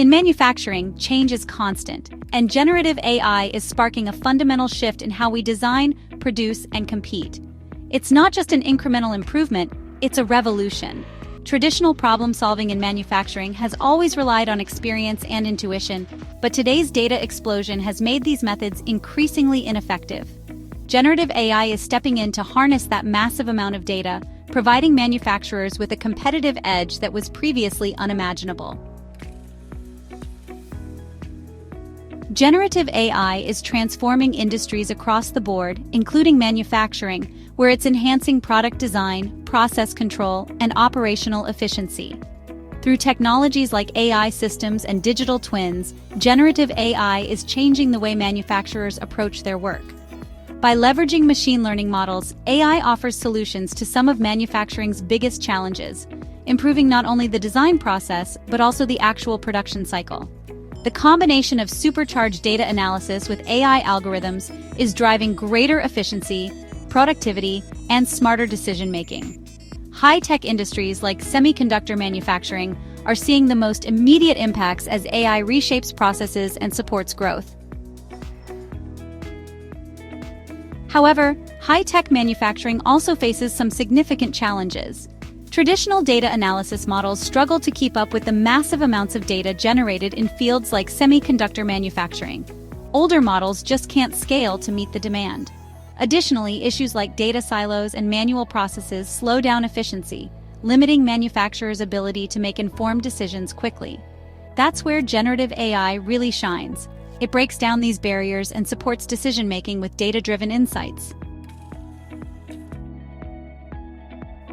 In manufacturing, change is constant, and generative AI is sparking a fundamental shift in how we design, produce, and compete. It's not just an incremental improvement, it's a revolution. Traditional problem-solving in manufacturing has always relied on experience and intuition, but today's data explosion has made these methods increasingly ineffective. Generative AI is stepping in to harness that massive amount of data, providing manufacturers with a competitive edge that was previously unimaginable. Generative AI is transforming industries across the board, including manufacturing, where it's enhancing product design, process control, and operational efficiency. Through technologies like AI systems and digital twins, generative AI is changing the way manufacturers approach their work. By leveraging machine learning models, AI offers solutions to some of manufacturing's biggest challenges, improving not only the design process, but also the actual production cycle. The combination of supercharged data analysis with AI algorithms is driving greater efficiency, productivity, and smarter decision-making. High-tech industries like semiconductor manufacturing are seeing the most immediate impacts as AI reshapes processes and supports growth. However, high-tech manufacturing also faces some significant challenges. Traditional data analysis models struggle to keep up with the massive amounts of data generated in fields like semiconductor manufacturing. Older models just can't scale to meet the demand. Additionally, issues like data silos and manual processes slow down efficiency, limiting manufacturers' ability to make informed decisions quickly. That's where generative AI really shines. It breaks down these barriers and supports decision-making with data-driven insights.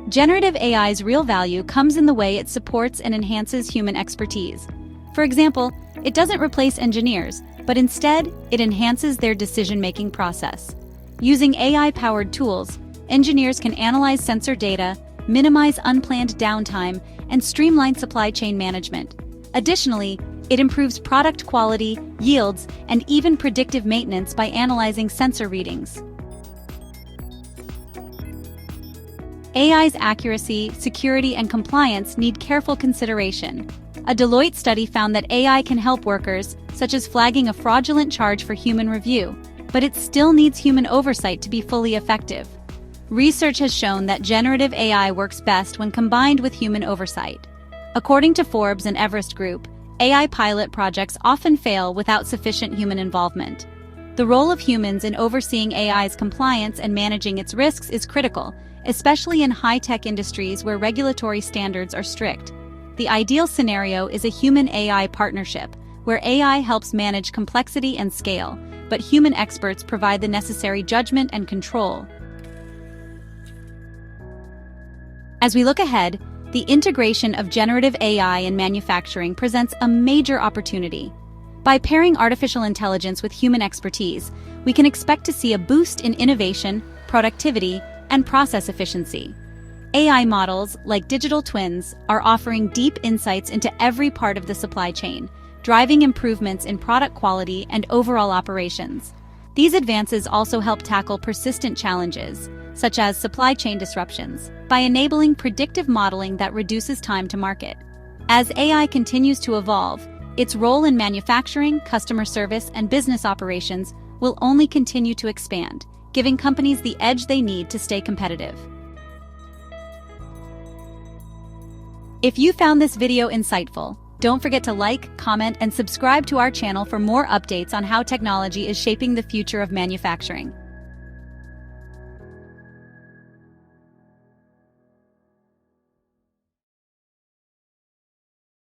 Generative AI's real value comes in the way it supports and enhances human expertise. For example, it doesn't replace engineers, but instead, it enhances their decision-making process. Using AI-powered tools, engineers can analyze sensor data, minimize unplanned downtime, and streamline supply chain management. Additionally, it improves product quality, yields, and even predictive maintenance by analyzing sensor readings. AI's accuracy, security, and compliance need careful consideration. A Deloitte study found that AI can help workers, such as flagging a fraudulent charge for human review, but it still needs human oversight to be fully effective. Research has shown that generative AI works best when combined with human oversight. According to Forbes and Everest Group, AI pilot projects often fail without sufficient human involvement. The role of humans in overseeing AI's compliance and managing its risks is critical, especially in high-tech industries where regulatory standards are strict. The ideal scenario is a human-AI partnership, where AI helps manage complexity and scale, but human experts provide the necessary judgment and control. As we look ahead, the integration of generative AI in manufacturing presents a major opportunity. By pairing artificial intelligence with human expertise, we can expect to see a boost in innovation, productivity, and process efficiency. AI models, like digital twins, are offering deep insights into every part of the supply chain, driving improvements in product quality and overall operations. These advances also help tackle persistent challenges, such as supply chain disruptions, by enabling predictive modeling that reduces time to market. As AI continues to evolve, its role in manufacturing, customer service, and business operations will only continue to expand, giving companies the edge they need to stay competitive. If you found this video insightful, don't forget to like, comment, and subscribe to our channel for more updates on how technology is shaping the future of manufacturing.